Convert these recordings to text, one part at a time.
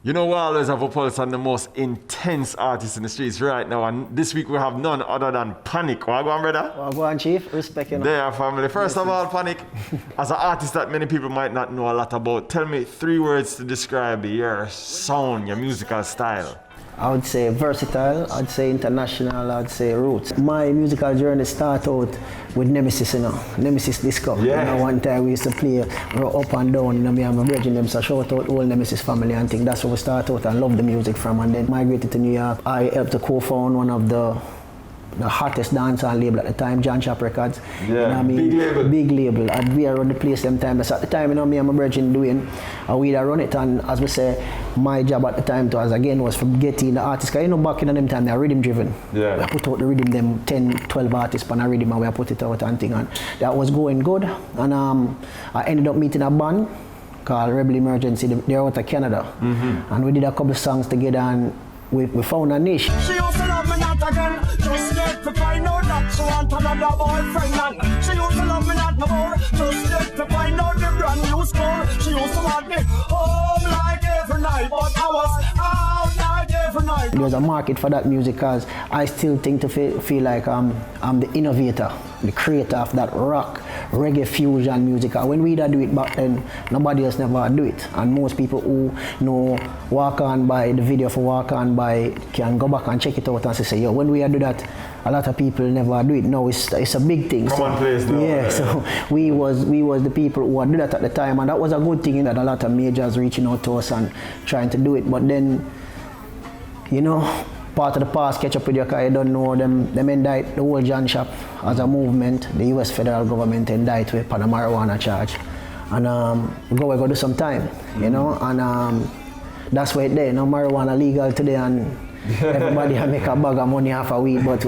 You know, we always have a pulse on the most intense artists in the streets right now, and this week we have none other than Panic. What go on, brother? Well, go on, Chief. Respect you. They are family. First of all, Panic, as an artist that many people might not know a lot about, tell me 3 words to describe your sound, your musical style. I would say versatile, I'd say international, I'd say roots. My musical journey started out with Nemesis, Nemesis Disco. Yeah. One time we used to play up and down, me and my brethren them, so shout out all Nemesis family and thing. That's where we started out and love the music from, and then migrated to New York. I helped to co-found one of the hottest dancehall label at the time, John Chop Records. Yeah, you know what I mean? big label. Big label. And we around the place them time. So at the time, me and my brethren doing, we'd run it, and as we say, my job at the time was for getting the artists, because back in them time, they're rhythm driven. Yeah. We put out the rhythm, them 10, 12 artists on a rhythm, and we put it out and thing, and that was going good. And I ended up meeting a band called Rebel Emergency. They're out of Canada. Mm-hmm. And we did a couple of songs together, and we found a niche. She used to love me not again, just get to find out that she want another boyfriend. And she used to love me not no more, just get to find out the brand new score. She used to want me home like every night, but I was out like every night. There's a market for that music, because I still think to feel like I'm the innovator, the creator of that rock, reggae fusion music. When we do it back then, nobody else never do it. And most people who know Walk On By, the video for Walk On By, can go back and check it out and say, yo, when we do that, a lot of people never do it. No, it's a big thing. Commonplace now. Yeah, so we was the people who would do that at the time, and that was a good thing, that a lot of majors reaching out to us and trying to do it. But then, part of the past catch up with you, because you don't know them indict the whole John Shop as a movement. The US federal government indict with on a marijuana charge. And we go do some time, and that's why there, marijuana legal today, and everybody make a bag of money off a weed, but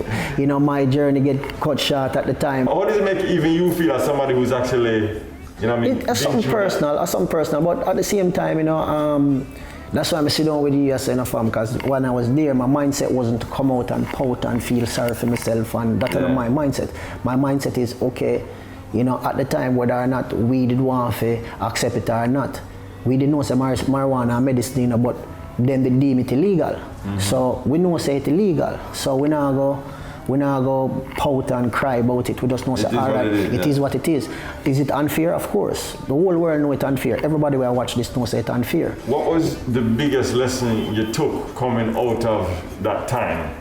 my journey get cut short at the time. How does it make even you feel as somebody who's actually, It's something personal, but at the same time, that's why I sit down with you as a fam, because when I was there, my mindset wasn't to come out and pout and feel sorry for myself, and that's not my mindset. My mindset is, okay, at the time, whether or not we did want to accept it or not, we didn't know say marijuana and medicine, but then they deem it illegal. Mm-hmm. So we know say it's illegal. So we now go pout and cry about it. We just know say, all right, it is what it is. Is it unfair? Of course. The whole world know it's unfair. Everybody will watch this knows it's unfair. What was the biggest lesson you took coming out of that time?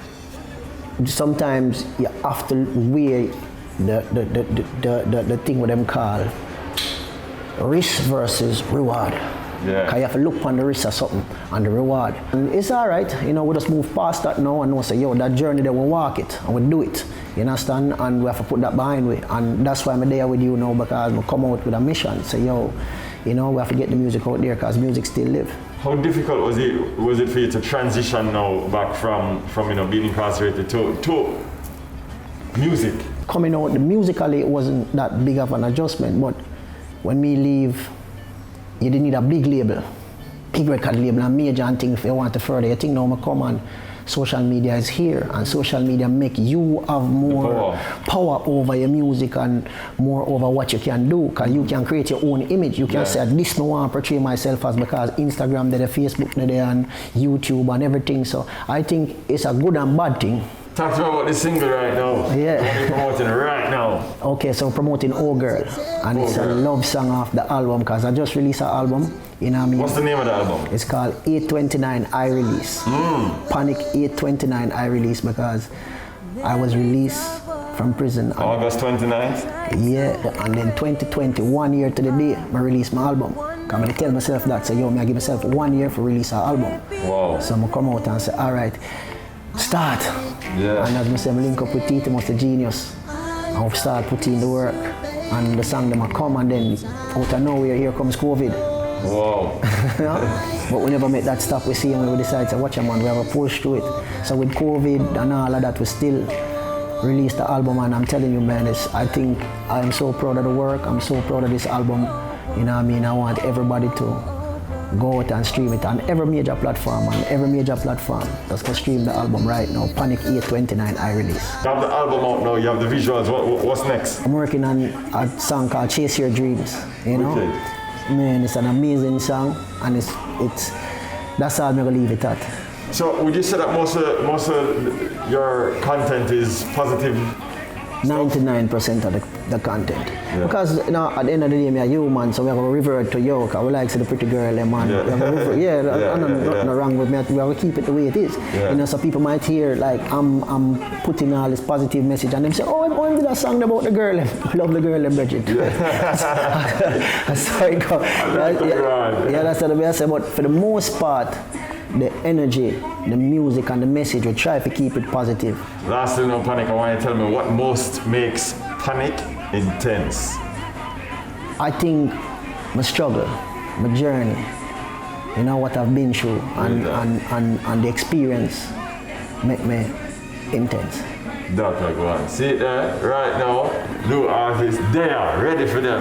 Sometimes you have to weigh the thing what them call risk versus reward. Yeah. Because you have to look on the risk or something and the reward. And it's all right, we just move past that now and know say, yo, that journey that we walk it and we do it. You understand? And we have to put that behind we. And that's why I'm there with you now, because we come out with a mission. Say, yo, we have to get the music out there, because music still live. How difficult was it for you to transition now back from being incarcerated to music? Coming out musically, it wasn't that big of an adjustment, but when we leave, you didn't need a big label, big record label, and major and thing if you want to further. You think now I come on, social media is here, and social media make you have more power over your music and more over what you can do, because you can create your own image. You can say, this no one portray myself as, because Instagram there, Facebook there, and YouTube and everything. So I think it's a good and bad thing. Talk to me about this single right now. Yeah. What are you promoting right now? Okay, so promoting Oh Girl, and it's a love song off the album, because I just released an album. What's the name of the album? It's called 829 I Release. Panic 829 I Release, because I was released from prison. August 29th? Yeah, and then 2020, 1 year to the day, I released my album. I'm going to tell myself that, say, yo, I give myself 1 year for release an album. Wow. So I'm going to come out and say, all right, start. Yeah. And as I say, I link up with Tito, Mr. Genius. I'll start putting the work, and the song them come, and then out of nowhere, here comes COVID. Wow. But we never make that stop. We see, and we decide to watch a man, we have a push to it. So with COVID and all of that, we still release the album, and I'm telling you, man, I think I'm so proud of the work. I'm so proud of this album. I want everybody to go out and stream it on every major platform, that's gonna stream the album right now. Panic 829 I Release. You have the album out now, you have the visuals. What's next? I'm working on a song called Chase Your Dreams, Okay. Man, it's an amazing song, and That's all I'm gonna leave it at. So would you say that most of your content is positive? 99% of the content. Because at the end of the day, I'm a human, so we're going to revert to yoke. I would like to see the pretty girl, man. Nothing wrong with me. We're going to keep it the way it is. So people might hear, like, I'm putting all this positive message, and they say, oh, I'm doing a song about the girl. I love the girl, Bridget. That's how it goes. That's what I say. But for the most part, the energy, the music, and the message, we try to keep it positive. Last thing on Panic, I want you to tell me what most makes Panic intense. I think my struggle, my journey, what I've been through, and the experience make me intense. Dr. Go on. See it there, right now, new artists, they are ready for them.